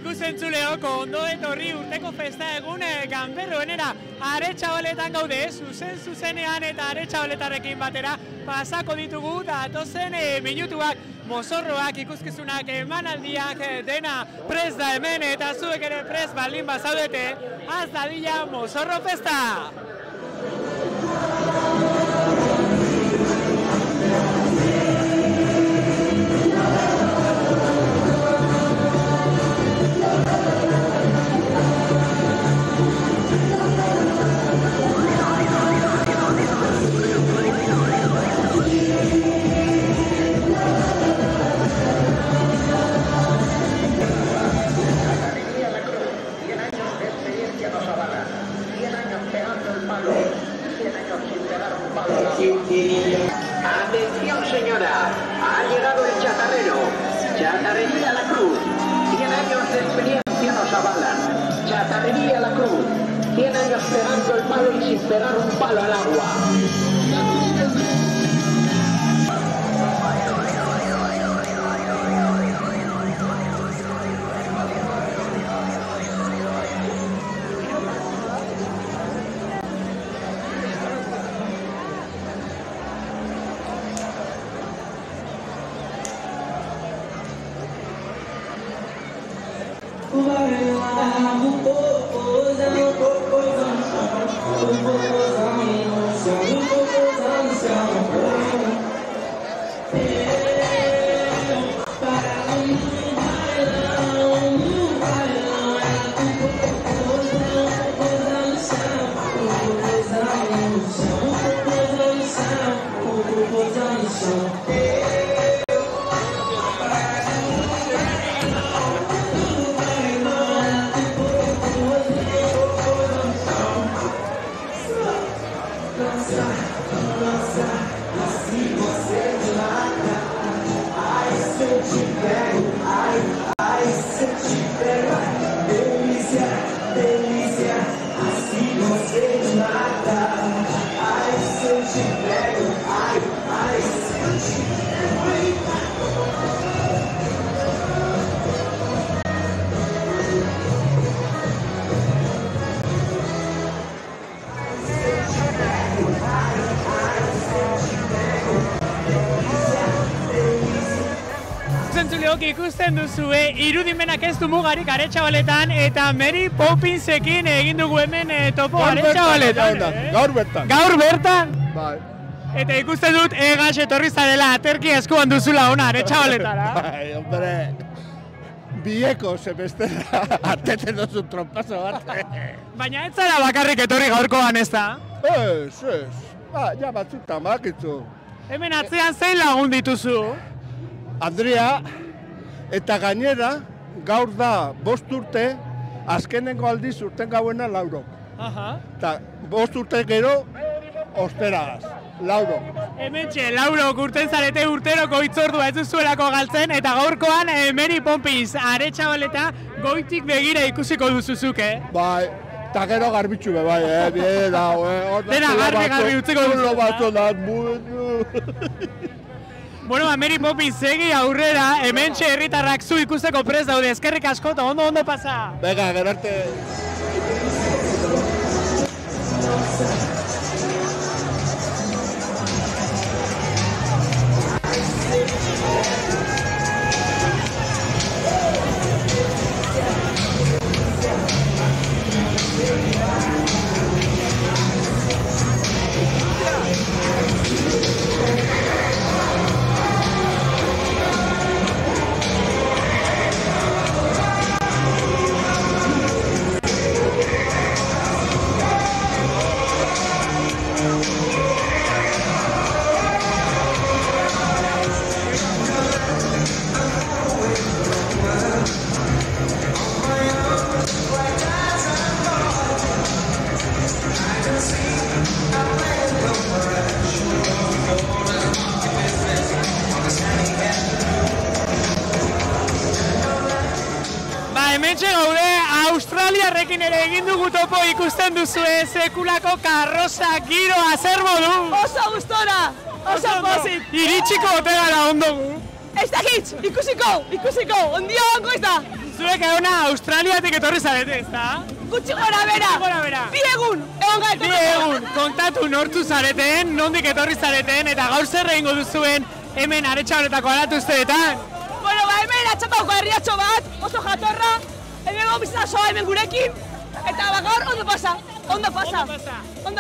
Ikusentzuleok ondo etorri urteko festa egun ganberroenera Aretxabaletan gaude, zuzenean eta Aretxabaletarrekin batera pasako ditugu datozen minutuak, mozorroak, ikuskizunak, emanaldiak, dena prest da hemen eta zuek ere prest baldin bazaudete, az dadila mozorro festa! Atención señora, ha llegado el chatarrero, Chatarrería La Cruz, 100 años de experiencia nos avalan, Chatarrería La Cruz, 100 años pegando el palo y sin pegar un palo al agua. Ikusten duzue, irudimenak ez du mugarik Aretxabaletan eta Mary Poppinsekin egin dugu hemen topo Aretxabaletan. Gaur bertan. Gaur bertan? Bai. Eta ikusten dut Egas etorri zarela aterki eskuan duzula ona Aretxabaletara. Bai, hombre, bieko zebestera ateten duzu trompazo bat. Baina ez zara bakarrik etorri gaurkoan ez da? Ez. Ba, ja batzutan bakitzu. Hemen atzean zein lagun dituzu? Andrea, eta gainera, gaur da 5 urte, azkenengo aldiz urten gauena Laurok. Eta 5 urte gero, osteragaz, Laurok. Hementxe, Laurok urten zarete urteroko hitzordua ez duzuelako galtzen, eta gaurkoan Mary Poppins Aretxabaleta goitik begira ikusiko duzuzuke. Bai, eta gero garbitxu be, bai, Dena garbi utziko duzu. Bueno, Mary Poppins segi aurrera, hementxe herritarrak zu ikusteko prest daude, eskerrik asko eta ondo pasa. Venga, gerarte. Hementxe gaude, Australiarrekin ere egin dugu topo ikusten duzue sekulako karroza giroa zer modu? Oso gustora, oso pozik. Iritsiko ote gara ondo gu? Ez dakit, ikusiko, ondia ongo ez da. Zuek egona Australiatik etorri zarete, ezta? Gutxi gora bera. Bi egun, egon gaitu. Bi egun, kontatu nortu zareten, nondik etorri zareten, eta gaur zer egingo duzuen hemen Aretxabaletako alatu usteetan. Bueno, hemen atxapauko herriatxo bat, oso jatorra, hemen bizitza soa hemen gurekin, eta gaur ondo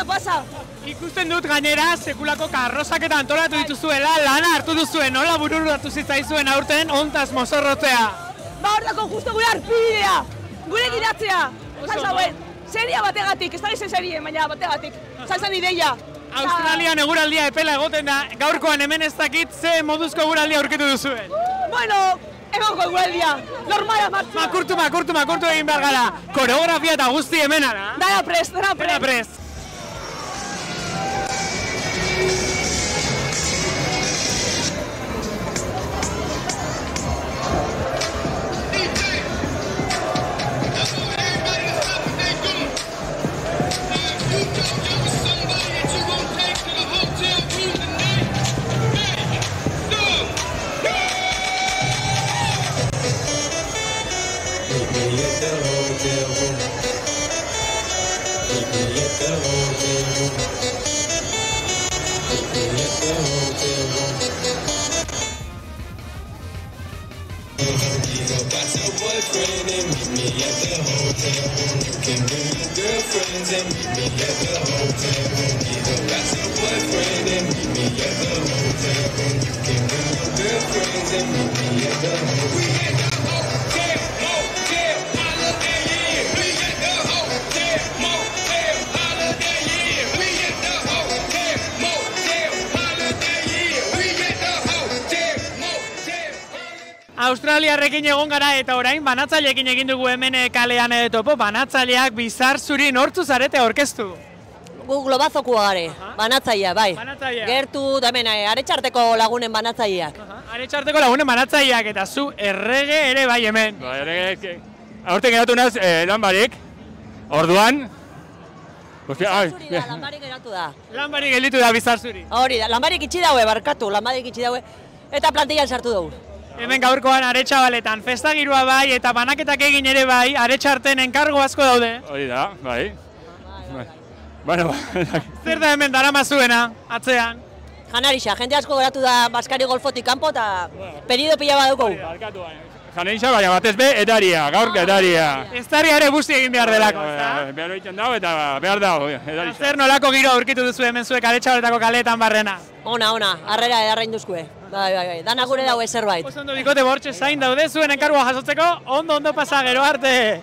pasa. Ikusten dut gainera, sekulako karrozak eta antolatu dituzuela, lana hartu duzuen, nola bururu hartu zitzaizuen aurten, ontaz mozorrotzea. Hortako justo gure arpidea, gure diratzea. Zauen, seria bategatik, ez da izen serie, baina bategatik. Zalzan ideia. Australian eguraldia epela egoten da, gaurkoan hemen ez dakit ze moduzko eguraldia aurkitu duzuen. Bueno, egoko eguraldia, normala martxua. Makurtu egin behar gara. Koreografia eta guzti hemenara. Dara prest. Australiarrekin egon gara eta orain banatzaileekin egin dugu hemen kalean topo. Banatzaileak Bizar zuri nortzu zarete aurkeztu? Gu Globazokoa gare, banatzailea, bai. Banatzailea. Gertu, hemen Aretxarteko lagunen banatzaileak. Aretxarteko lagunen banatzaileak eta zu errege ere bai hemen. Ba, errege, aurten geratu naz Lanbarik, orduan. Zuri da, Lanbarik geratu da. Lanbarik gelditu da Bizar zuri. Hori da, Lanbarik itxi daue, barkatu, Lanbarik itxi daue, eta plantillan sartu dugu. Hemen gaurkoan Aretxabaletan festagirua bai eta banaketak egin ere bai, Aretxarten enkargo asko daude. Hori da, bai. Bueno, zer da hemen daramazuena, atzean? Janarixa, jende asko geratu da Baskari golfotik kanpo eta pedido pila baduko. Janarixa, baina batez be, edaria, gaur edaria. Estaria ere busti egin behar delako, ezta? Behar egiten dago eta behar dago, edarixa. Zer nolako giro aurkitu duzu hemen zuek Aretxabaletako kaleetan barrena? Ona, harrera edarra induzkue. Bai, dana gure dago zerbait. Oso ondo bikote bortxe zain daude zuen enkargoa jasotzeko, ondo pasa gero arte.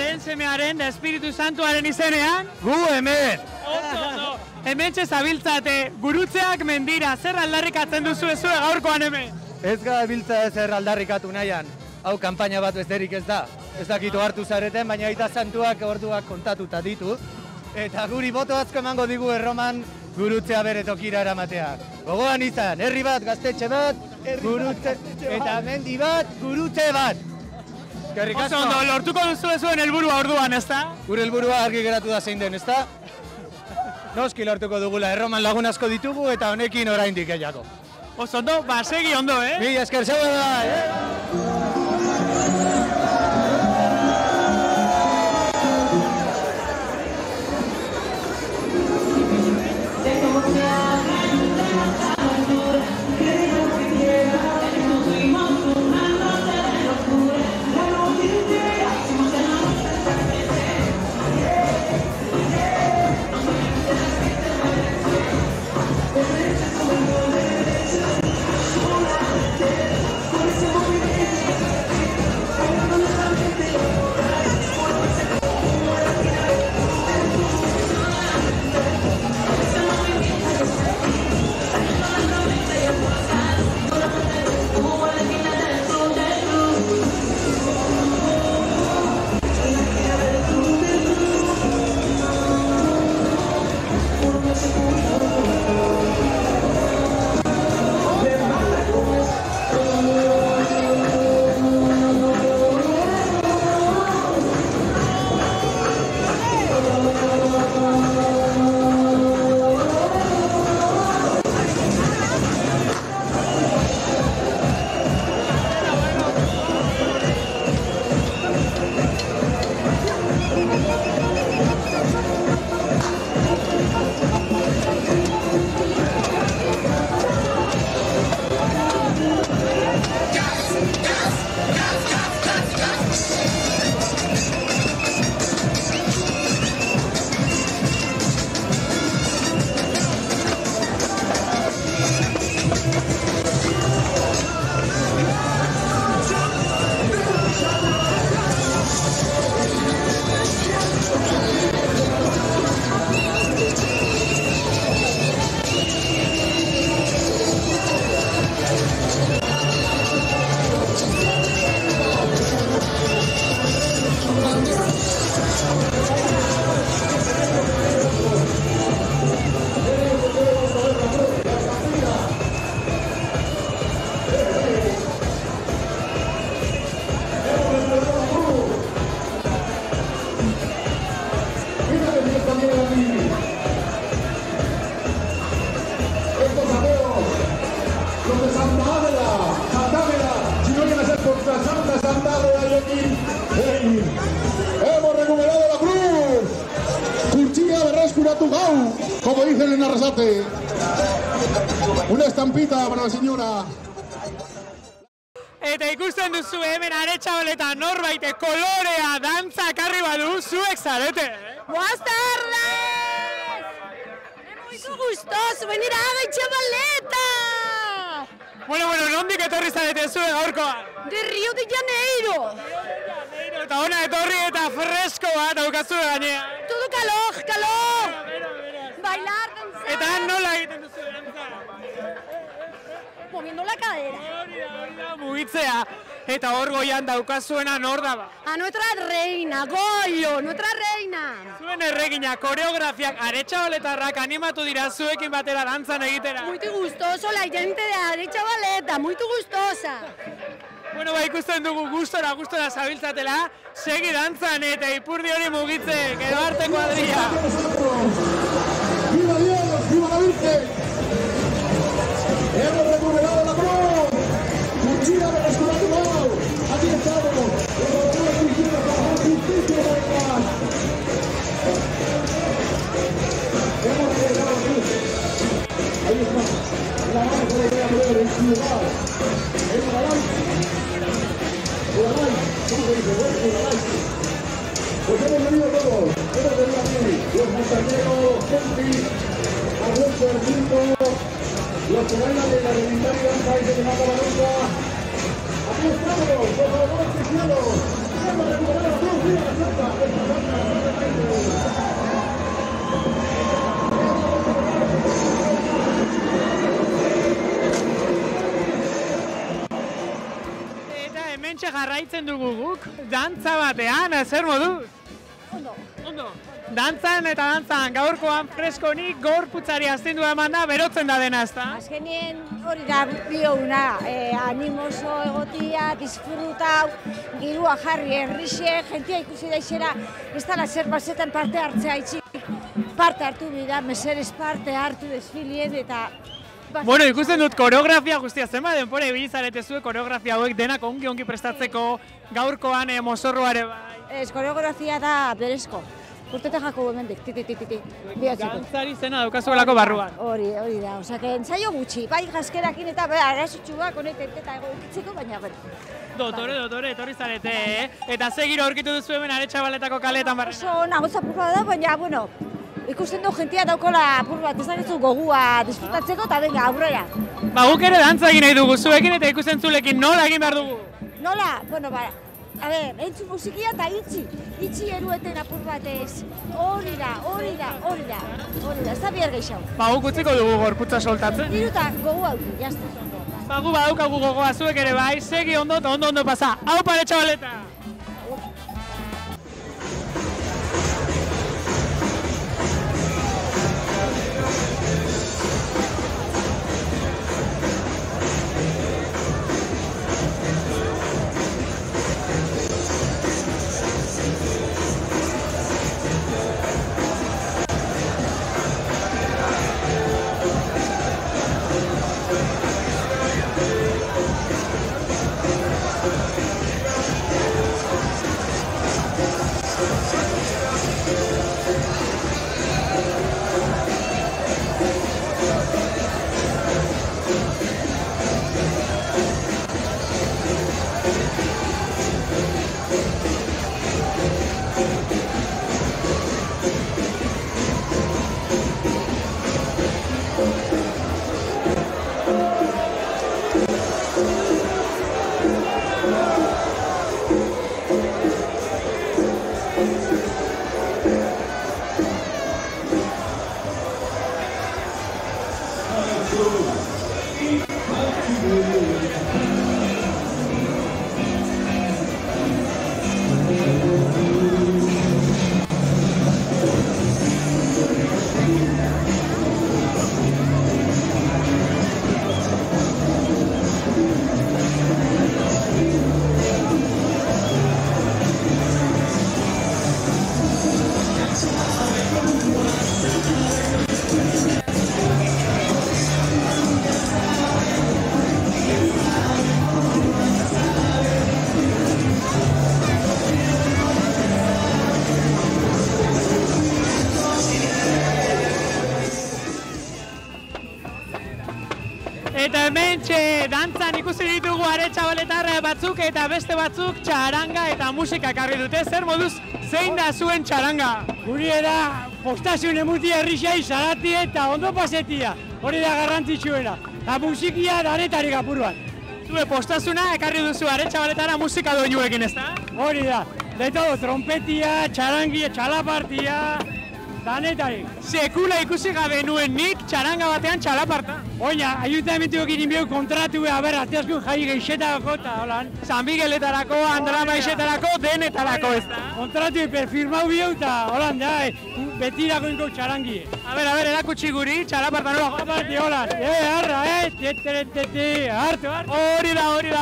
Aitaren, semearen, da Espiritu Santuaren izenean. Gu hemen! Ondo. Hemen txezabiltzate, gurutzeak mendira, zer aldarrikatzen duzu ezue gaurkoan hemen? Ez gara biltza ezer aldarrikatu nahian. Hau kanpaina bat besterik ez da. Ez dakitu hartu zareten, baina Aita Santuak orduak kontatuta ditu. Eta guri boto atzko emango digu Erroman gurutzea bere tokira eramatea. Gogoan izan, herri bat, gaztetxe bat, gurutze, eta mendi bat, gurutze bat. Oso ondo, lortuko duzu zuen helburua orduan, ezta? Gure helburua argi geratu da zein den, ezta? Noski lortuko dugula, Erroman lagun asko ditugu eta honekin oraindik gehiago. Oso ondo, segi ondo, Mila esker, zeu da, Hemos recuperado la cruz. Cuchilla de rescuratu gau, como dicen en Arrasate. Una estampita para la señora. Eta ikusten duzu hemen Aretxabaleta norbait kolorea dantza karri badu zuek zarete. Buenas tardes. Es muy gustoso venir a Aretxabaleta. Bueno, nondik etorri zarete zuek gaurkoa? De Río de Janeiro. Eta hona etorri eta fresko bat daukazu gainea. Todo calor. Bailar, danzar. Eta nola egiten duzu dantza? Moviendo la cadera. Hori da, mugitzea. Eta hor goian daukazuena nor da ba? A nuestra reina, Goyo, nuestra reina. Zuen erregina, koreografiak Aretxabaletarrak animatu dira zuekin batera dantzan egitera. Muy gustoso la gente de Aretxabaleta, muy gustosa. Bueno, ikusten dugu gustora zabiltzatela, segi dantzan eta ipurdi hori mugitze, gero arte kuadrilla. ¡Viva Dios! ¡Viva la Virgen! ¡Hemos recuperado la cruz! ¡Cuchilla de rescuratu gau! ¡Aquí estamos! ¡Hemos recuperado la cruz! Ahí está. La mano que le voy a poner en su lugar. En la lanza. ¿Cómo se dice? Pues hemos venido todos, hemos venido aquí, los montañeros, Kempi, Alonso del Circo, los que bailan de la legendaria danza y se llama la danza. Aquí estamos, por favor, cristianos. Hementxe jarraitzen dugu guk, dantza batean, zer moduz? Ondo. Dantzan eta dantzan, gaurkoan freskonik gorputzari astindu eman da, berotzen da dena, ezta? Azkenien hori da bioguna, animoso egotia, disfrutau, girua jarri errixe, jentia ikusi daixera, ez dala zer bazetan parte hartzea itxik, parte hartu bida, meseres parte hartu desfilien eta... Bueno, ikusten dut koreografia guztia, zenba denpora ibilizarete zuen koreografia hauek denak ongi prestatzeko, gaurkoan mozorroare bai. Ez, koreografia da berezko. Urtetan jako hemendik, titi. Dantzari zena daukazuelako barruan. Hori da, osake, ensaio gutxi, bai gaskerakin eta arazutxuak honetan eta egokitzeko, baina bera. Dotore, etorri zarete, Eta ze giro aurkitu duzu hemen Aretxabaletako kaleetan barrena? Oso nagotza purra da, baina, bueno, ikusten du jentia daukola apur bat, ezagezu gogua disfrutatzeko eta venga, aurrera. Guk ere dantza egin nahi dugu zuekin eta ikusten zulekin nola egin behar dugu? Nola? Bueno, a ber, entzu musikia eta itxi erueten apur batez. Hori da, ez da bihar gehiago. Guk utziko dugu gorputza soltatzen. Diruta gogu hauki, jazta. Gu badaukagu gogoa zuek ere bai, segi ondo eta ondo pasa. Hau Aretxabaleta! Eta hementxe dantzan ikusi ditugu Aretxabaletar batzuk eta beste batzuk txaranga eta musika ekarri dute. Zer moduz, zein da zuen txaranga? Guri da postasun emutia herrixai zarati eta ondo pasetia. Hori da garrantzitsuena. Eta musikia danetarik apuruan. Zue postasuna ekarri duzu Aretxabaletara musika doinuekin, ez da? Hori da. De todo, trompetia, txarangia, txalapartia, danetarik. Sekula ikusi gabe nuen nik txaranga batean txalaparta. Oina, ayuntamentuak inbeu kontratu ateazkun jai geixetarako eta holan. San Migueletarako, Andrama eixetarako, denetarako, ez da? Kontratu perfirmau bihau eta holan da, betirako inko txarangie. A ber, erakutsi guri, txalaparta nola. Txalaparti holan, harra, hartu.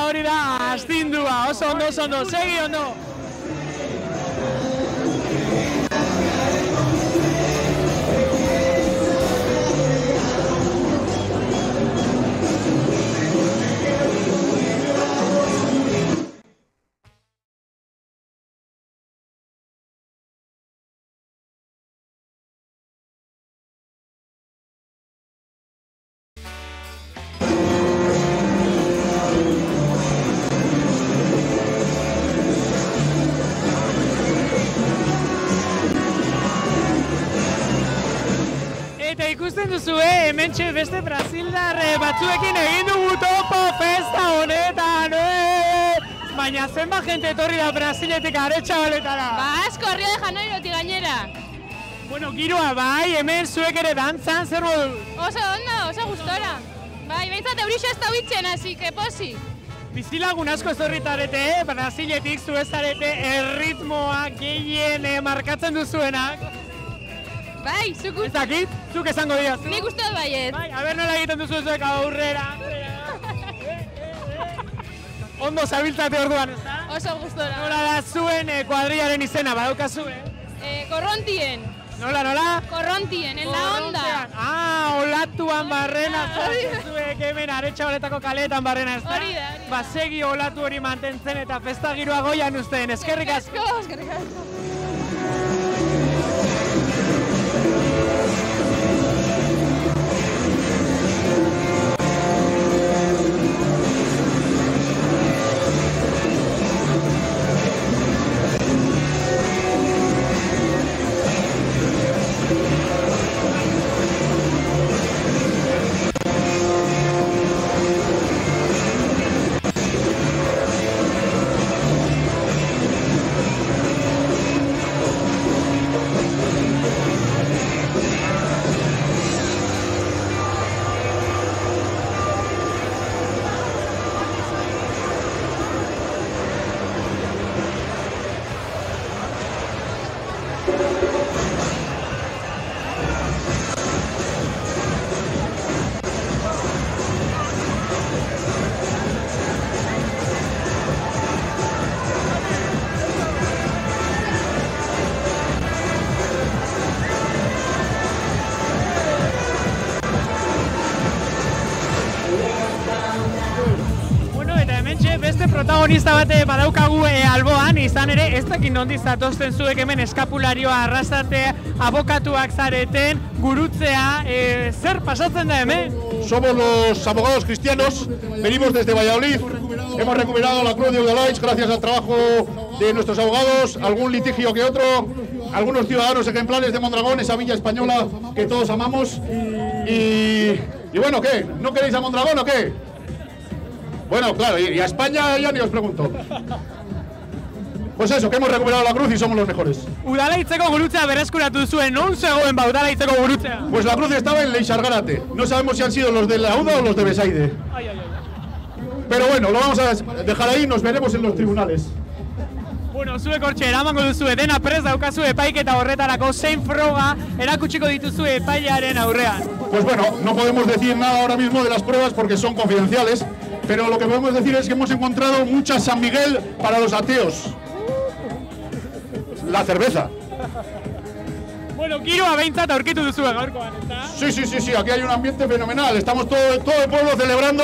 Hori da, astindua, oso ondo, segi ondo. Ikusten duzue, hementxe beste Brasildar batzuekin egin dugu topo festa honetan, Baina zenbat jente etorri da Brasiletik Aretxabaletara? Ba, asko, Rio de Janeirotik gainera. Bueno, giroa bai, hemen zuek ere dantzan, zer modu? Oso ondo, oso gustora. Bai, behintzat eurixo ez da huitzen, así que posi. Bizilagun asko zorritarete, Brasiletik zuezarete erritmoa gehien markatzen duzuenak. Bai, zuk Ez dakit, zuk esango diazu. Nik uste dut baiet. Bai, a ber nola egiten duzu zuek aurrera. Ondo zabiltzate orduan, ez da? Oso gustora. Nola da zuen kuadriaren izena, badaukazu, Korrontien. Nola? Korrontien, en la onda. Ah, olatuan barrena zuek hemen Aretxabaletako kaletan barrena, ez da? Hori da. Ba, segi olatu hori mantentzen eta festa giroa goian uzten, eskerrik asko. Eskerrik asko. Beste protagonista bate badaukagu alboan, izan ere, ez dakit nondiz zatozten zuek hemen eskapularioa arrasatea, abokatuak zareten, gurutzea, zer pasatzen da hemen? Somos los abogados cristianos, venimos desde Valladolid, hemos recuperado la Cruz de Udalaitz gracias al trabajo de nuestros abogados, algún litigio que otro, algunos ciudadanos ejemplares de Mondragón, esa villa española que todos amamos. Y bueno, ¿qué? ¿No queréis a Mondragón o qué? Bueno, claro, y a España ya ni os pregunto. Pues eso, que hemos recuperado la cruz y somos los mejores. Udalaitzeko gurutzea berreskuratu zuen, non zegoen ba Udalaitzeko gurutzea? Pues la cruz estaba en Leixargárate. No sabemos si han sido los de la UDA o los de Besaide. Pero bueno, lo vamos a dejar ahí, nos veremos en los tribunales. Bueno, zuek hortxe eramango duzue, dena prest daukazu epaiketa horretarako, zein froga erakutsiko dituzu epailearen aurrean. Pues bueno, no podemos decir nada ahora mismo de las pruebas porque son confidenciales, pero lo que podemos decir es que hemos encontrado mucha San Miguel para los ateos. La cerveza. Bueno, giroa behintzat aurkitu duzue gaurkoan, ¿está? Sí, aquí hay un ambiente fenomenal. Estamos todo el pueblo celebrando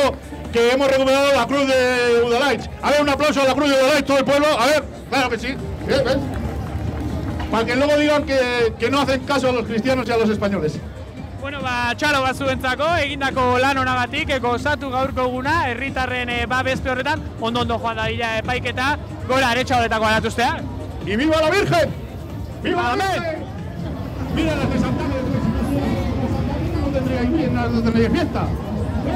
que hemos recuperado la cruz de Udalaitz. A ver, un aplauso a la cruz de Udalaitz, todo el pueblo. A ver, claro que sí. ¿Ves? Para que luego digan que no hacen caso a los cristianos y a los españoles. Bueno, ba, txalo bat zuentzako, egindako lan honagatik, gozatu gaurko eguna, herritarren babespe horretan, ondo joan dadila epaiketa, gora Aretxabaletako aratuztea. ¡Y viva la Virgen! ¡Viva la Virgen! ¡Mira las de Santana! No tendréis fiesta.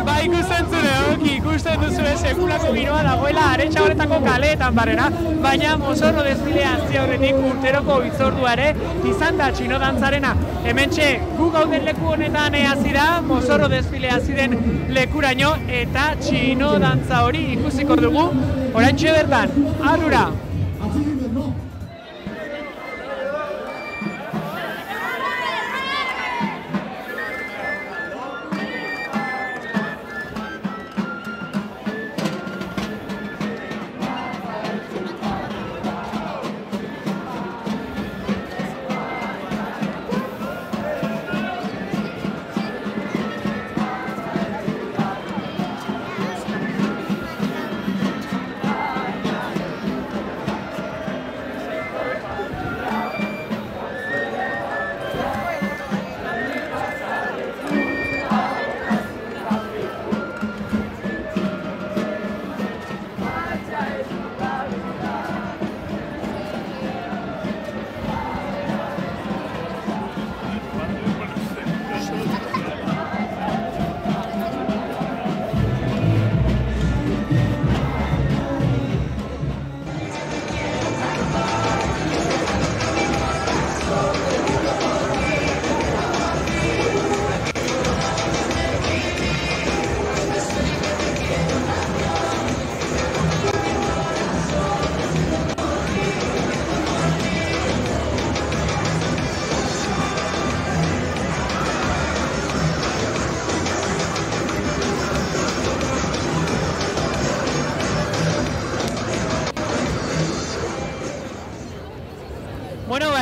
Ba, ikusten zure, ikusten duzue sekulako giroa dagoela Aretxabaletako kaleetan barrena, baina Mozorro desfilea hasi aurretik urteroko hitzorduare izan da txino dantzarena. Hementxe, gu gauden leku honetan hasi da, Mozorro desfilea hasi den lekuraino eta txino dantza hori ikusiko dugu, oraintxe bertan, arrura.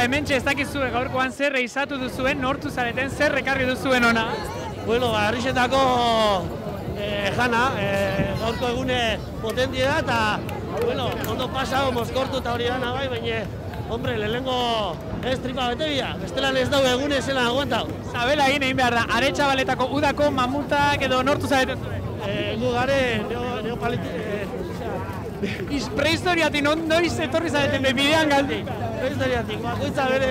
hementxe ez dakizue gaurkoan zer izatu duzuen, nortu zareten, zer ekarri duzuen ona? Bueno, Errixetako jana, gaurko egune potentie da, eta, bueno, ondo pasau, mozkortu eta hori dana bai, baina, hombre, lehenengo ez tripa bete bila, bestelan ez dago egune zelan aguantau. Zabela egin behar da, Aretxabaletako udako mamutak edo nortu zareten zuen? Gu gare, neopalitik, prehistoriatik, noiz etorri zareten bidean galdi? Prehistoriatik, bakoitza bere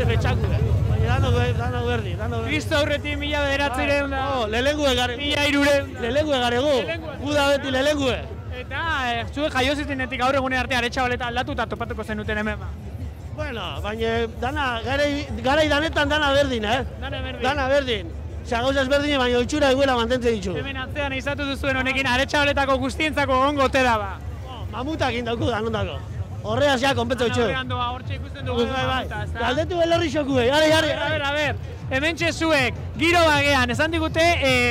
betxaku, baina dano berdi. Kristo aurretik 1900 da? Lehengue garegu. 1300. Lehengue garegu, gu da beti lehengue. Eta, zuek jaiozizenetik gaur egune arte Aretxabaleta aldatu eta topatuko zenuten hemen ba? Bueno, baina garai danetan dana berdin, Dana berdin. Osea, gauza ezberdin, baina itxura eguela mantentzen ditu. Hemen atzean izatu duzuen honekin Aretxabaletako guztientzako ongo te da ba? Mamutak indauku danondako. Horreaz ja, konpetzo itxu. Horrean doa, hortxe ikusten dugu mamuta, ezta? Galdetu belerri xoku, A ber, hementxe zuek, giro bagean, esan digute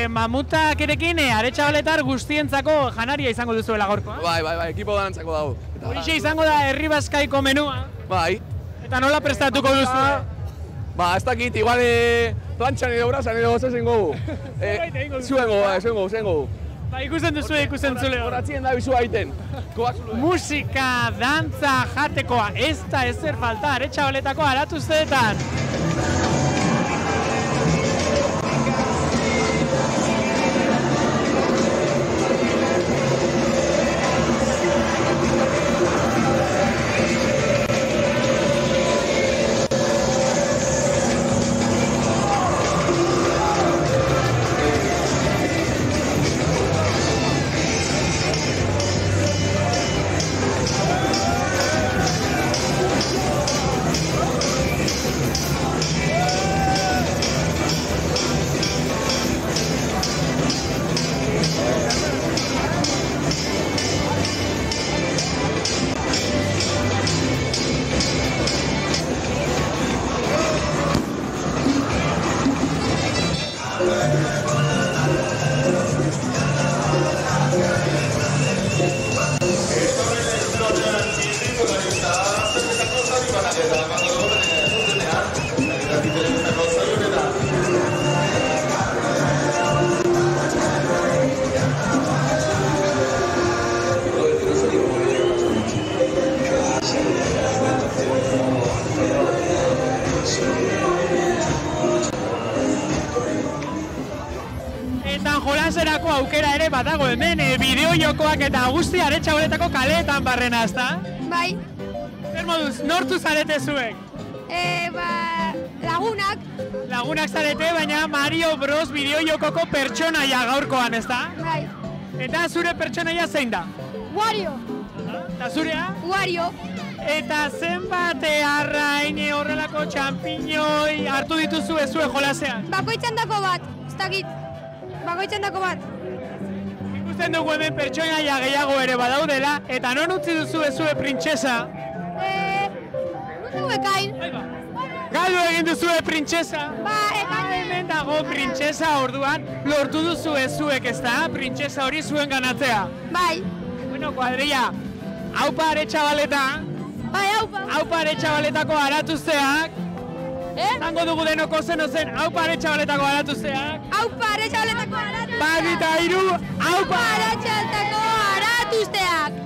mamutak erekin Aretxabaletar guztientzako janaria izango duzuela gaurkoa? Bai, ekipo dantzako dago. Horixe izango da Herri Bazkaiko menua? Bai. Eta nola prestatuko duzu? Ba, ez dakit, igual plantxan edo brazan edo zezen gogu. Zuen gogu. Ba, ikusten duzu ikusten zule. Horatzien da bizu aiten. Musika, dantza, jatekoa, ez da ezer falta Aretxabaletako aratuzteetan. Jolaserako aukera ere badago hemen, bideo-jokoak eta guzti Aretxabaletako kaleetan barrena, ezta? Bai. Zer moduz, nortu zarete zuek? Lagunak. Lagunak zarete, baina Mario Bros bideo-jokoko pertsonaia gaurkoan, ezta? Bai. Eta zure pertsonaia zein da? Wario. Eta zurea? Wario. Eta zenbat arrain horrelako txampiñoi hartu dituzu ezue jolasean? Bakoitzan dako bat, ez dakit. Bakoitzan dako bat. Ikusten dugu hemen pertsonaia gehiago ere badaudela, eta non utzi duzu ezue printzesa? Nutu ekain. Galdu egin duzue printzesa? Ba, ekain. Hemen dago printzesa orduan, lortu duzu ezuek, ezta? Printzesa hori zuen ganatzea? Bai. Bueno, kuadrilla, haupa Aretxabaleta. Bai, haupa. Haupa Aretxabaletako aratuzteak. Zango dugu denoko zen ozen, haupa Aretxabaletako aratuzteak. Haupa Aretxabaletako aratuzteak. Bat eta hiru, haupa Aretxabaletako aratuzteak.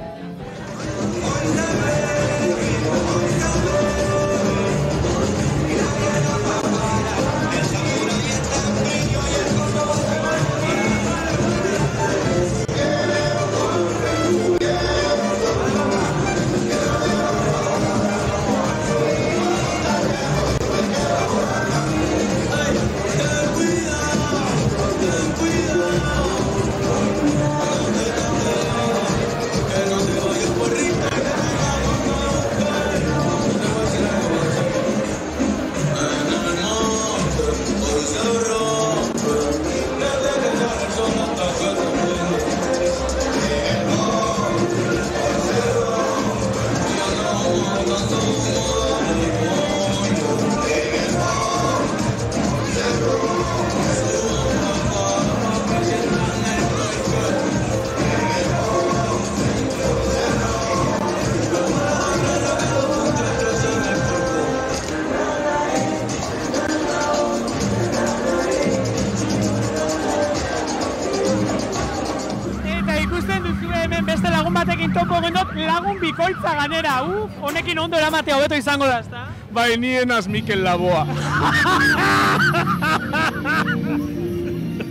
batzuekin topo gendot lagun bikoitza ganera. Honekin ondo eramatea hobeto izango da, ezta? Bai, nienaz Mikel Laboa.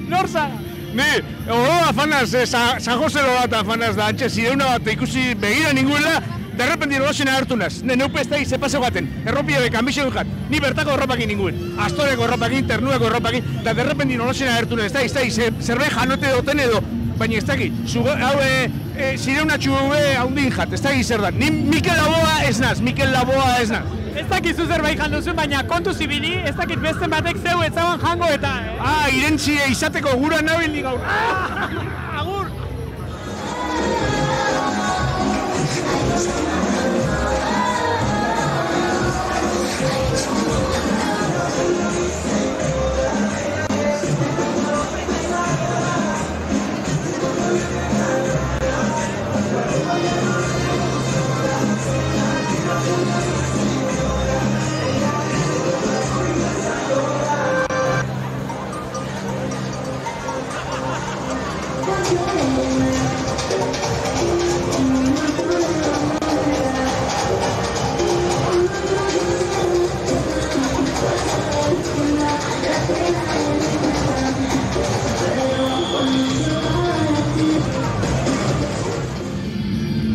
Norza? Ni, afanaz, San Jose bat afanaz da, antxe zireuna bat ikusi begira ninguela, de repente nolazena hartu naz. Neupe ez da izepase baten, erropia beka, ambizio dukat, ni bertako erropakin ninguen. Astoreko erropakin, ternueko erropakin, da de repente nolazena hartu naz, ez da, zerbait janote duten edo, baina ez daki, hau zireuna txube haundin jat, ez daki zer da. Ni Mikel Laboa ez naz, Mikel Laboa ez naz. Ez dakizu zerbait janduzun, baina kontu zibili, ez dakit beste batek zeu ezaban jango eta, Irentzi izateko gura nabil ni gaur. Agur!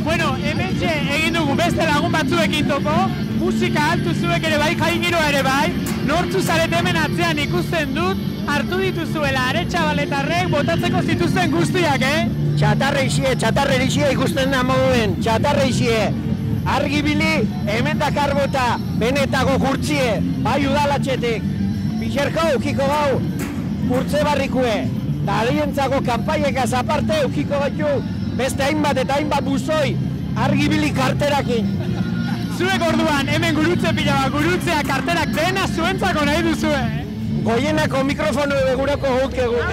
Bueno, hementxe egin dugu beste lagun batzuekin topo, musika altu zuek ere bai, jaingiroa ere bai, nortzu zarete hemen atzean ikusten dut, hartu dituzuela Aretxabaletarrek botatzeko zituzten guztiak, Txatarreixie ikusten da moduen, txatarreixie. Argibili, hemen dakar bota, benetako kurtzie, bai udalatxetik. Bizerko eukiko gau, kurtze barrikue. Da alientzako kanpaiekaz aparte eukiko gaitu, beste hainbat eta hainbat buzoi, argibili karterakin. Zuek orduan, hemen gurutze pila bat, gurutzea karterak dena zuentzako nahi duzue. Goienako mikrofonu begurako guk egun.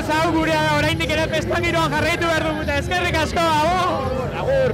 Ez hau gurea da, oraindik ere festan giroan jarraitu behar dugu, eta eskerrik asko, agur! Agur!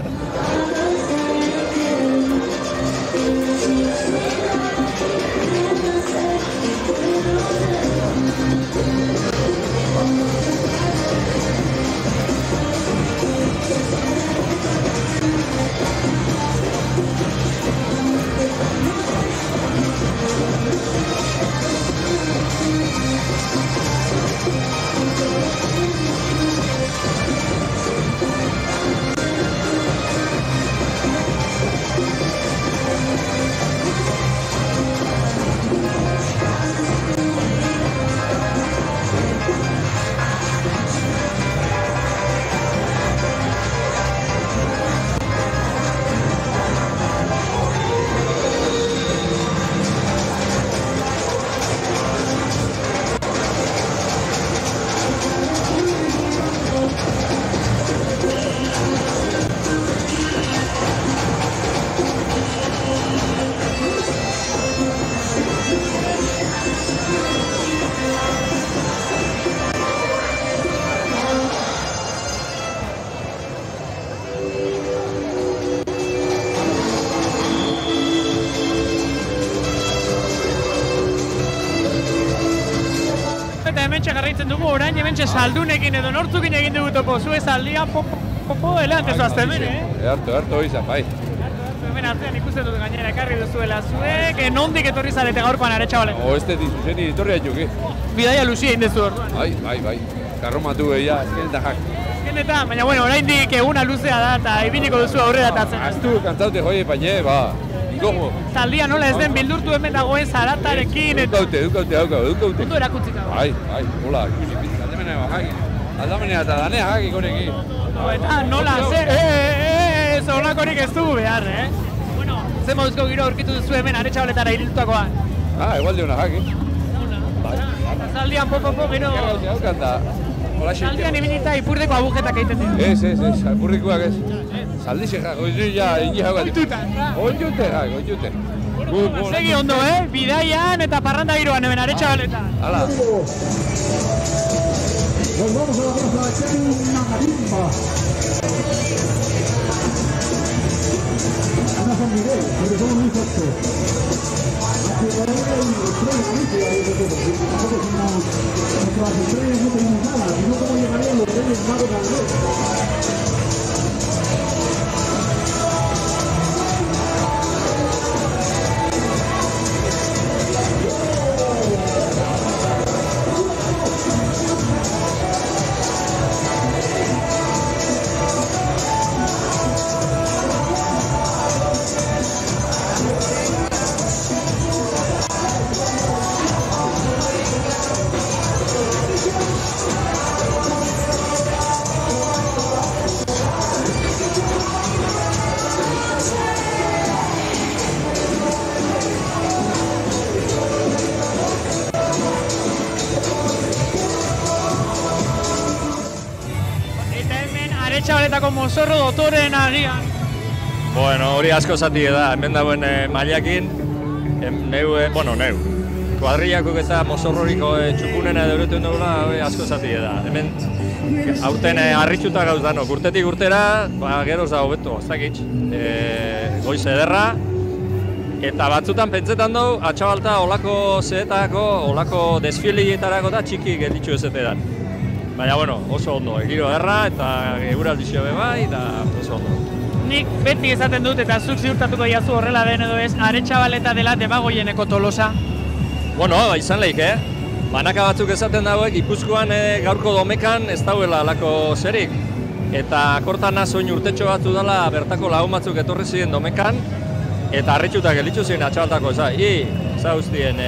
Hementxe jarraitzen dugu, orain hementxe saldunekin edo nortzukin egin dugu topo, zue saldia popo delante zoazte hemen, Harto izan, bai. Hemen artean ikusten dut gainera ekarri duzuela zuek, nondik etorri zarete gaurkoan Aretxabale? Ez dizuzeni etorri haituk, Bidaia luzia indezu orduan. Bai. Karromatu egia, azkenetan Azkenetan, baina bueno, oraindik eguna luzea da eta ibiniko duzu aurrera tatzen. Aztu, kantaute joie, baina, gogo. Zaldia nola ez den bildurtu hemen dagoen zaratarekin. Dukaute. Ondo erakutzita. Bai, hola, ikusi pizka, aldamenea jakik. Aldamenea eta danea jakik honekin. Eta nola, ez horlakorik ez dugu behar, Bueno, ze moduzko giro aurkitu duzu hemen Aretxabaletara iriltutakoan. Igual de una jakik. Zaldian popo gero... Zaldian ibilita ipurdeko agujetak egiten dira. Ez, apurrikuak ez. Zaldize jak, oizu ja, ingi jauk. Oitute. Segi ondo, Bidaian eta parranda giroan hemen Aretxabaletan. Hala. Nos vamos a la plaza de una marimba. Ana San Miguel, porque somos muy fuertes. Nuestras estrellas no tenemos nada, sino cómo llegarían los Reyes Magos al rey. aretxabaletako mozorro dotoreen agian. Bueno, hori asko zati da, hemen dagoen mailakin, neu, kuadrillako eta mozorroriko txukunena edo euretuen dugula, asko zati da. Hemen, aurten harritxuta gauz danok, urtetik urtera, geroz da hobeto, ez dakit, goiz ederra, eta batzutan pentsetan dugu, atxabalta olako zeetako, olako desfilietarako da txiki gelditxu ezetetan. Baina, oso ondo, giro ederra eta eguraldizio bai, eta oso ondo. Nik beti esaten dut eta zuk ziurtatuko diazu horrela den edo ez, Aretxabaleta dela Debagoieneko Tolosa. Izan lehik, Banaka batzuk esaten dauek, Gipuzkoan gaurko domekan ez dauela alako zerik. Eta kortan nazoin urtetxo batzu dela bertako lagun batzuk etorri ziren domekan, eta harritxutak gelitzu ziren Atxabaltako, guztien.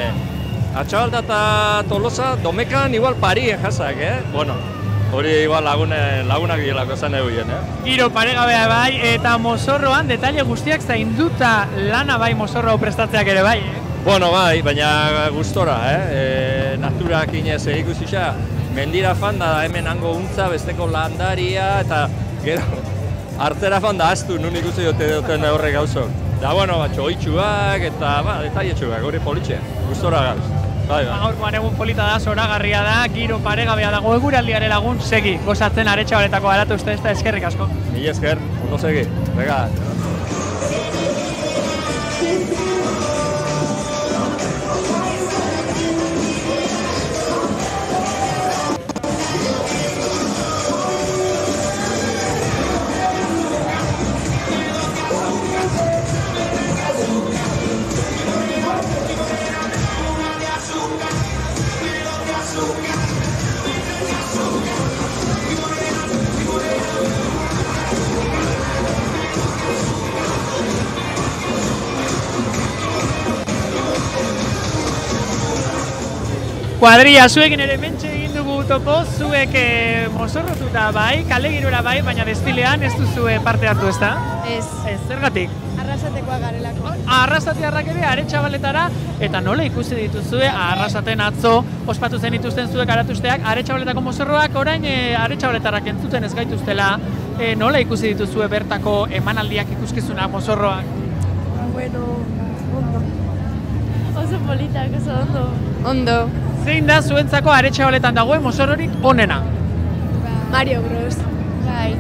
Atxabalta eta Tolosa domekan igual parien jasak, hori igual lagunak dielako esan egin, Giro paregabea bai, eta mozorroan detaile guztiak zainduta lana bai mozorro prestatzeak ere bai, Bai, baina gustora, naturak inez ikusi xa, mendira fanda hemen hango untza, besteko landaria, eta gero, hartzera fanda astu, nun ikusi duten horrek gauzok. Da, txoitxuak eta, detaile txuak, hori politxe, gustora gauz. Gaurkoan egun polita da, zoragarria da, giro paregabea dago eguraldiare lagun, segi, gozatzen Aretxabaletako aratu uste ez da, eskerrik asko. Mila esker, ondo segi, bega. Kuadrilla, zuekin ere mentxe egin dugu topo, zuek mozorrotuta bai, kale girora bai, baina desfilean ez duzue parte hartu ez da? Ez. Ez, zergatik? Arrasatekoa garelako. Arrasatearrak ere Aretxabaletara, eta nola ikusi dituzue Arrasaten atzo ospatu zen dituzten zuek aratusteak, Aretxabaletako mozorroak orain Aretxabaletarrak entzuten ez gaituztela, nola ikusi dituzue bertako emanaldiak ikuskizunak mozorroak? Ondo. Oso politak, oso ondo. Ondo. Zein da zuentzako Aretxabaletan dagoen mozorrorik onena? Mario Bros. Bai.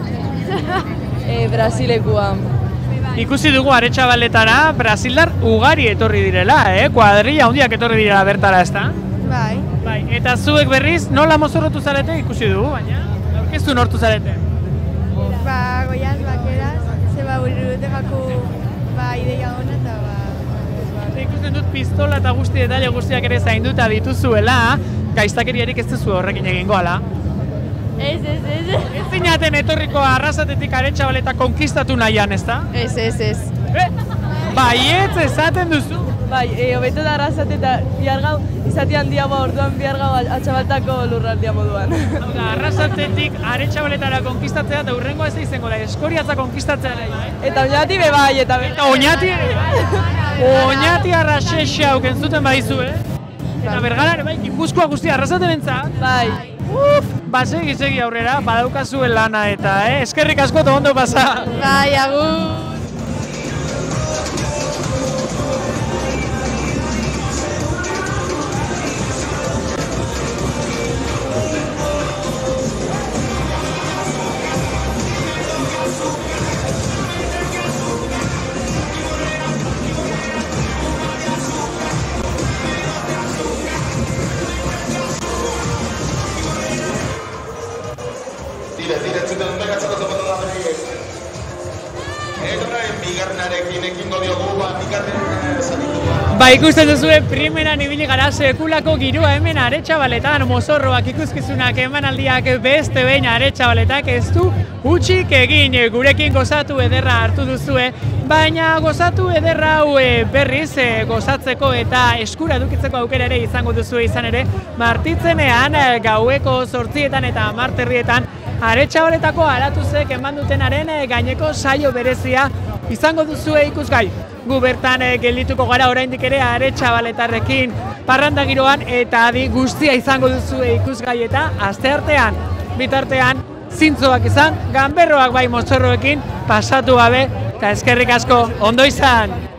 Brasilekua. Ikusi dugu Aretxabaletara Brasildar ugari etorri direla, Kuadrilla handiak etorri direla bertara, ezta? Bai. Eta zuek berriz nola mozorrotu zarete ikusi dugu, baina aurkeztu nortu zarete? Goiaz bakeraz, zeba urrutegako ideia hona eta ikusten dut pistola eta detaile guztiak ere zainduta dituzuela, gaiztakeriarik ez duzu horrekin egingo, ala? Ez. Ez zinaten etorriko Arrasatetik Aretxabaleta konkistatu nahian, ez da? Ez. Baietz esaten duzu? Bai, hobeto da Arrasate eta bihargau izati handia orduan bihargau Atxabaltako lurraldia moduan. Arrasatetik Aretxabaletara konkistatzea eta hurrengoa ez da izango da, Eskoriatza konkistatzea nahi. Eta Oñati be bai, eta Oñati Oñati arrasexia auken zuten badizu, Eta Bergara ere bai, Gipuzkoa guztia Arrasate bentzat. Bai. Segi aurrera, badaukazuen lana eta, eskerrik asko eta ondo pasa. Bai, agur. Ikusten duzue, primeran ibili gara sekulako giroa hemen Aretxabaletan, mozorroak ikuskizunak emanaldiak beste behin Aretxabaletak ez du hutsik egin, gurekin gozatu ederra hartu duzue, baina gozatu ederra hau berriz gozatzeko eta eskura edukitzeko aukera ere izango duzue izan ere, martitzenean gaueko 8etan eta 10 Aretxabaletako aratuzek eman dutenaren gaineko saio berezia izango duzue ikusgai. Gu bertan geldituko gara oraindik ere Aretxabaletarrekin parranda giroan eta adi guztia izango duzue ikusgai eta asteartean. Bitartean, zintzoak izan, ganberroak bai mozorroekin pasatu gabe, eta eskerrik asko, ondo izan!